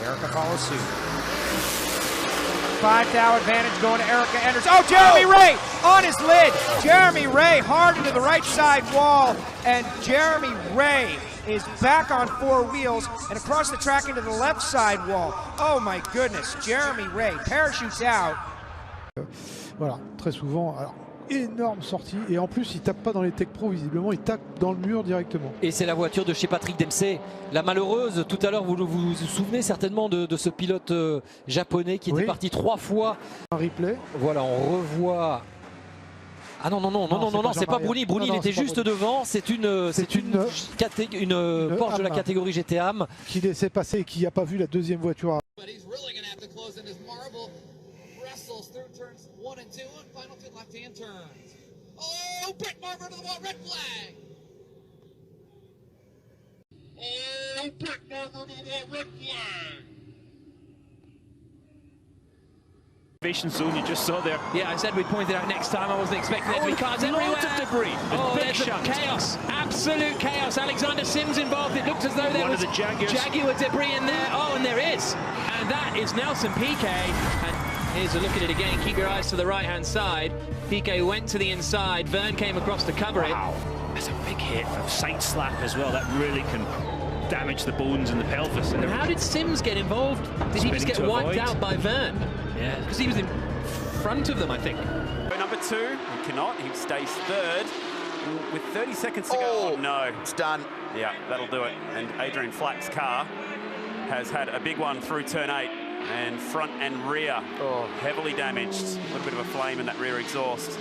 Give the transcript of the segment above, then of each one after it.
Erica follows suit. 5 thou advantage going to Erica Enders. Oh, Jeremy Ray on his lid. Jeremy Ray hard into the right side wall, and Jeremy Ray is back on 4 wheels and across the track into the left side wall. Oh my goodness, Jeremy Ray parachutes out. Voilà, très souvent, alors, énorme sortie, et en plus il tape pas dans les tech pro visiblement, il tape dans le mur directement. Et c'est la voiture de chez Patrick Dempsey, la malheureuse. Tout à l'heure, vous vous souvenez certainement de ce pilote japonais qui était parti 3 fois. Un replay. Voilà, on revoit. Ah non, c'est pas Bruni. Bruni, il était juste devant. C'est une Porsche de la catégorie GT-AM. Qui laissait passer et qui n'a pas vu la deuxième voiture. Through turns 1 and 2 and final 2 left-hand turns. Oh, Brett Marver to the wall, red flag. Oh, Brett Marver to the wall, red flag. Zone you just saw there. Yeah, I said we'd point it out next time. I wasn't expecting there to be cars everywhere. Loads of debris. There's chaos, absolute chaos. Alexander Sims involved. It looked as though there was Jaguar debris in there. Oh, and there is. And that is Nelson Piquet. And here's a look at it again. Keep your eyes to the right-hand side. Piquet went to the inside. Verne came across to cover it. That's a big hit, a side slap as well. That really can damage the bones and the pelvis. And how did Sims get involved? Did he just get wiped out by Verne? Yeah, because he was in front of them, I think. Number 2, he cannot. He stays 3rd with 30 seconds to go. Oh, no. It's done. Yeah, that'll do it. And Adrian Flack's car has had a big one through turn 8. And front and rear, heavily damaged. A little bit of a flame in that rear exhaust.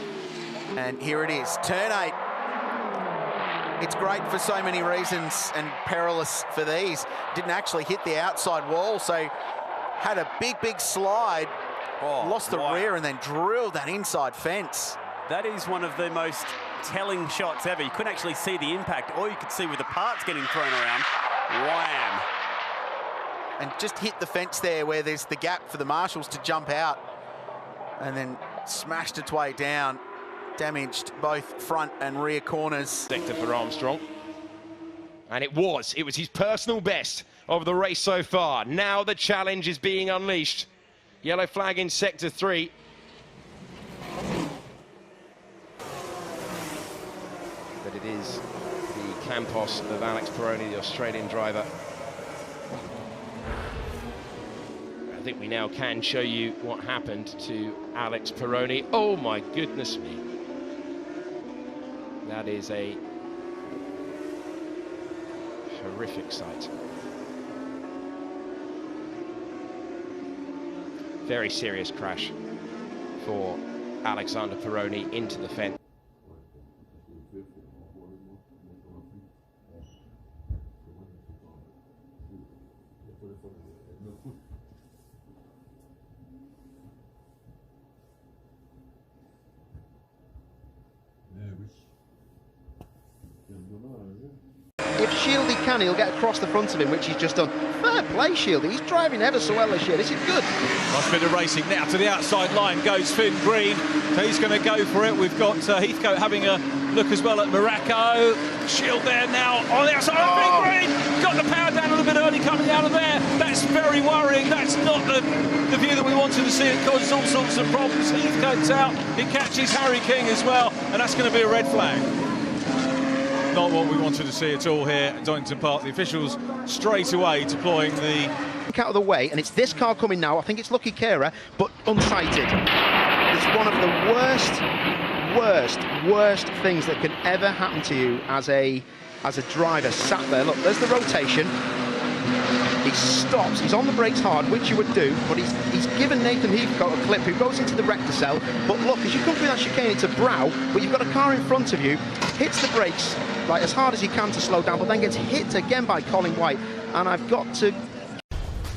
And here it is, turn 8. It's great for so many reasons and perilous for these. Didn't actually hit the outside wall, so had a big slide. Lost the rear and then drilled that inside fence. That is one of the most telling shots ever. You couldn't actually see the impact. All you could see were the parts getting thrown around. Wham! And just hit the fence there where there's the gap for the marshals to jump out, and then smashed its way down, damaged both front and rear corners. Sector for Armstrong, and it was his personal best of the race so far. Now the challenge is being unleashed. Yellow flag in sector 3. But it is the Campos of Alex Peroni, the Australian driver. I think we now can show you what happened to Alex Peroni. Oh my goodness me. That is a horrific sight. Very serious crash for Alexander Peroni into the fence. If Shieldy can, he'll get across the front of him, which he's just done. Fair play, Shieldy. He's driving ever so well this year. This is good. Nice bit of racing now. To the outside line goes Finn Green. So he's going to go for it. We've got Heathcote having a look as well at Morocco. Shield there now on the outside. Oh, Finn Green got the power down a little bit early coming out of there. That's very worrying. That's not the view that we wanted to see. It causes all sorts of problems. Heathcote's out. He catches Harry King as well. And that's going to be a red flag. Not what we wanted to see at all here at Donington Park. The officials straight away deploying the... out of the way, and it's this car coming now. I think it's Lucky Kera, but unsighted. It's one of the worst things that can ever happen to you as a driver. Sat there, look, there's the rotation. He stops, he's on the brakes hard, which you would do, but he's given Nathan Heathcote a clip who goes into the rector cell. But look, as you come through that chicane, it's a brow, but you've got a car in front of you, hits the brakes like as hard as he can to slow down, but then gets hit again by Colin White. And I've got to...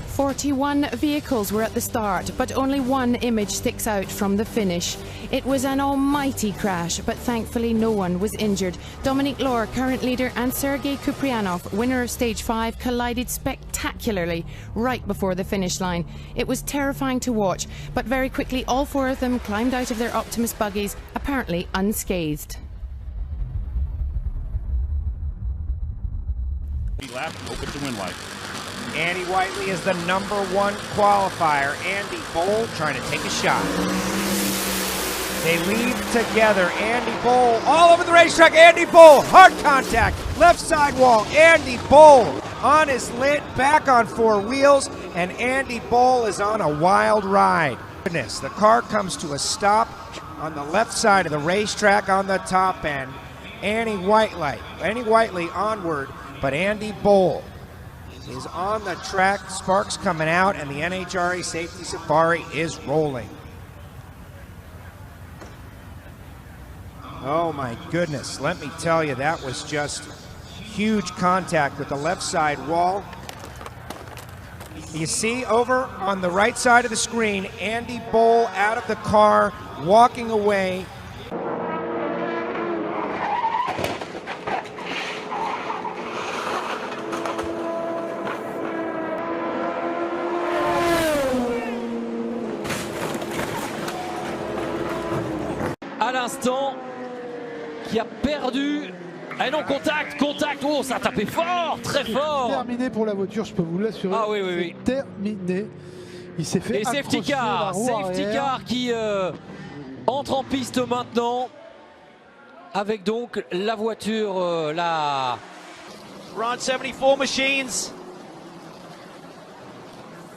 41 vehicles were at the start, but only one image sticks out from the finish. It was an almighty crash, but thankfully no one was injured. Dominic Lohr, current leader, and Sergei Kuprianov, winner of Stage 5, collided spectacularly right before the finish line. It was terrifying to watch, but very quickly all 4 of them climbed out of their Optimus buggies, apparently unscathed. Lap, open to win light. Andy Whiteley is the #1 qualifier. Andy Boll trying to take a shot. They lead together. Andy Boll all over the racetrack. Andy Boll, hard contact, left side wall. Andy Boll on his lid, back on 4 wheels, and Andy Boll is on a wild ride. Goodness, the car comes to a stop on the left side of the racetrack on the top end. Andy Whiteley onward, but Andy Boll is on the track. Sparks coming out, and the NHRA Safety Safari is rolling. Oh my goodness, let me tell you, that was just huge contact with the left side wall. You see over on the right side of the screen, Andy Boll out of the car, walking away. À l'instant, qui a perdu. Et non, contact. Oh, ça a tapé fort, très fort. C'est terminé pour la voiture, je peux vous l'assurer. Ah oui, oui, oui. C'est terminé. Il s'est fait safety car qui entre en piste maintenant. Avec donc la voiture, la... Run 74 machines.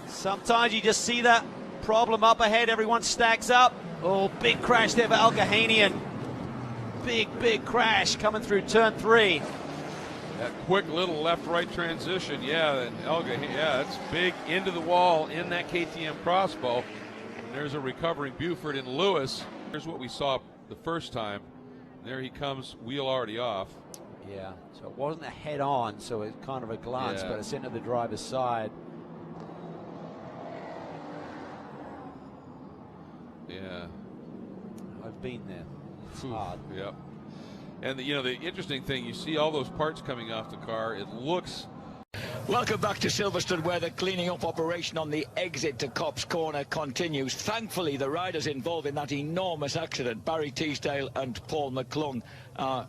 Sometimes you just see that problem up ahead, everyone stacks up. Oh, big crash there for Algahanian. Big crash coming through turn 3. That quick little left-right transition, yeah, and Elga, yeah, it's big into the wall in that KTM crossbow. And there's a recovering Buford and Lewis. Here's what we saw the first time. There he comes, wheel already off. Yeah, so it wasn't a head-on, so it's kind of a glance, but it's into the driver's side. Yeah. I've been there. It's hard. Yep. And the interesting thing, you see all those parts coming off the car. It looks. Welcome back to Silverstone, where the cleaning up operation on the exit to Copse Corner continues. Thankfully, the riders involved in that enormous accident, Barry Teasdale and Paul McClung, are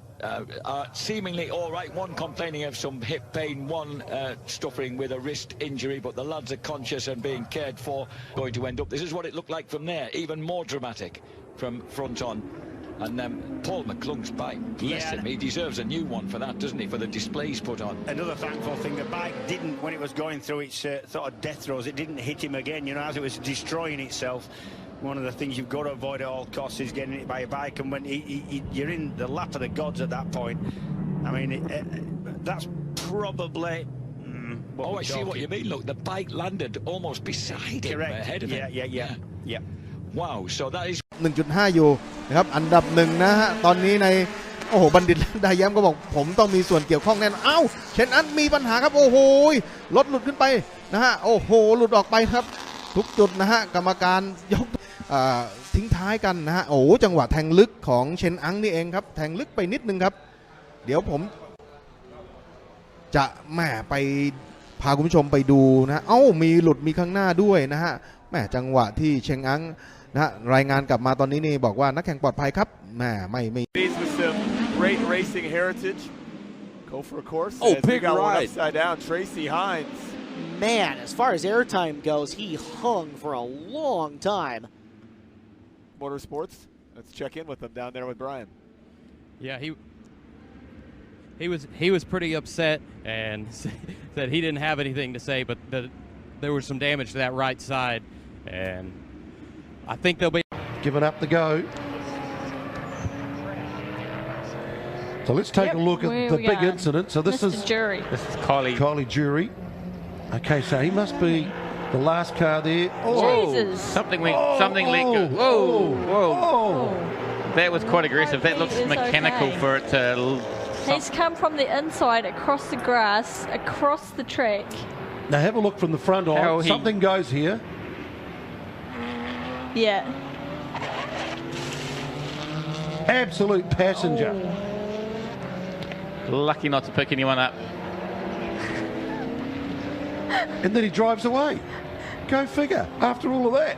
seemingly all right. One complaining of some hip pain, one suffering with a wrist injury, but the lads are conscious and being cared for. Going to end up. This is what it looked like from there, even more dramatic from front on. And Paul McClung's bike, bless him, he deserves a new one for that, doesn't he, for the displays put on. Another thankful thing, the bike didn't, when it was going through its sort of death throes, it didn't hit him again, you know, as it was destroying itself. One of the things you've got to avoid at all costs is getting hit by a bike, and when you're in the lap of the gods at that point, I mean, that's probably... I see what you mean, look, the bike landed almost beside him, ahead of him. Yeah. Wow, so that is 1.5 อยู่นะครับอันดับ1นะฮะตอนนี้ในโอ้โหบัณฑิตไดแย้มก็บอกผมต้องมีส่วนเกี่ยวข้องแน่นอนเอ้าเชนอันมีปัญหาครับโอ้โหรถหลุดขึ้นไปนะฮะโอ้โหหลุดออกไปครับทุกจุดนะฮะกรรมการยกทิ้งท้ายกันนะฮะโอ้จังหวะแทงลึกของเชนอังนี่เองครับแทงลึกไปนิดนึงครับเดี๋ยวผมจะแหมไปพาคุณผู้ชมไปดูนะเอ้ามีหลุดมีข้างหน้าด้วยนะฮะแหมจังหวะที่เชนอังนะรายงานกลับมาตอนนี้นี่บอกว่านักแข่งปลอดภัยครับแหมไม่ With some great racing heritage. Go for a course. Oh, big ride. Upside down, Tracy Hines. Man, as far as airtime goes, he hung for a long time. Motorsports. Let's check in with them down there with Brian. Yeah, he was pretty upset and said he didn't have anything to say, but there was some damage to that right side, and I think they'll be giving up the go. So let's take a look at the big incident. So this is Jury. This is Kylie Jury. Okay, so he must be the last car there. Jesus. Something leaked. Whoa. That was quite aggressive. That looks mechanical for it to... He's come from the inside, across the grass, across the track. Now have a look from the front on. Something goes here. Yeah. Absolute passenger. Lucky not to pick anyone up. And then he drives away. Go figure, after all of that.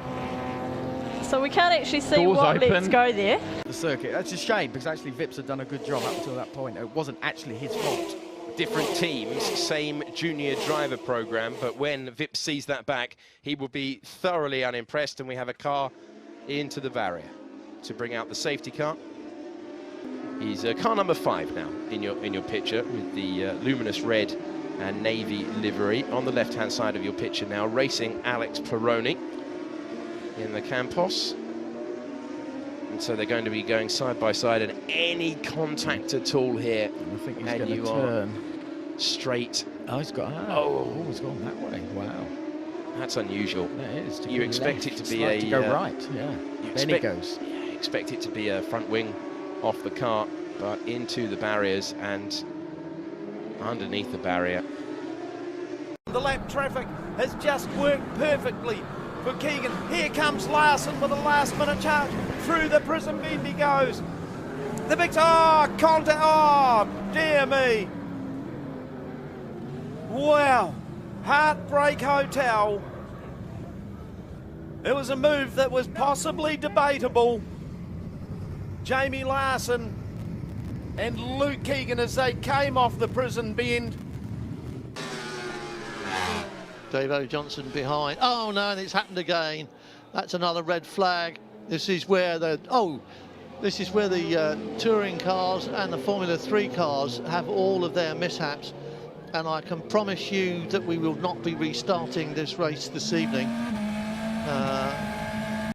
So we can't actually see what lets go there. The circuit. That's a shame because actually Vips had done a good job up until that point. It wasn't actually his fault. The different teams, same junior driver program, but when Vip sees that back, he will be thoroughly unimpressed, and we have a car into the barrier to bring out the safety car. He's car number 5 now in your picture, with the luminous red and navy livery. On the left-hand side of your picture now, racing Alex Peroni in the Campos. And so they're going to be going side by side, and any contact at all here, I think he's and going to you turn are straight. Oh, he's got. He's gone that way. Wow. That's unusual. That is. You expect it to be a to go right. Yeah. Then he goes. Yeah, you expect it to be a front wing off the car, but into the barriers and underneath the barrier. The lap traffic has just worked perfectly for Keegan. Here comes Larson with a last-minute charge. Through the prison bend he goes. The big contact. Oh, dear me. Wow. Heartbreak Hotel. It was a move that was possibly debatable. Jamie Larson and Luke Keegan as they came off the prison bend. Dave O. Johnson behind. Oh no, and it's happened again. That's another red flag. This is where the touring cars and the Formula 3 cars have all of their mishaps. And I can promise you that we will not be restarting this race this evening.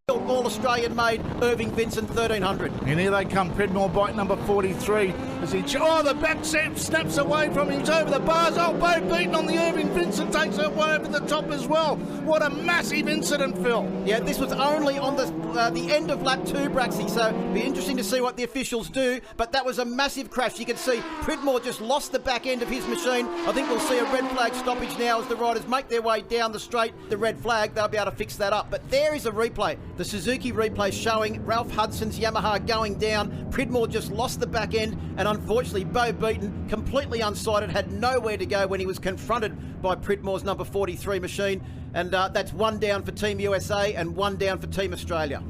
All Australian made Irving Vincent 1300. And here they come, Pridmore bike number 43 as he the back snaps away from him. He's over the bars. Oh, Bo beaten on the Irving Vincent, takes it way over the top as well. What a massive incident, Phil. Yeah, this was only on the end of lap 2, Braxy, so it'll be interesting to see what the officials do, but that was a massive crash. You can see Pridmore just lost the back end of his machine. I think we'll see a red flag stoppage now as the riders make their way down the straight. The red flag, they'll be able to fix that up. But there is a replay. The Suzuki replay showing Ralph Hudson's Yamaha going down. Pridmore just lost the back end, and unfortunately Bo Beaton, completely unsighted, had nowhere to go when he was confronted by Pridmore's number 43 machine. And that's 1 down for Team USA and 1 down for Team Australia.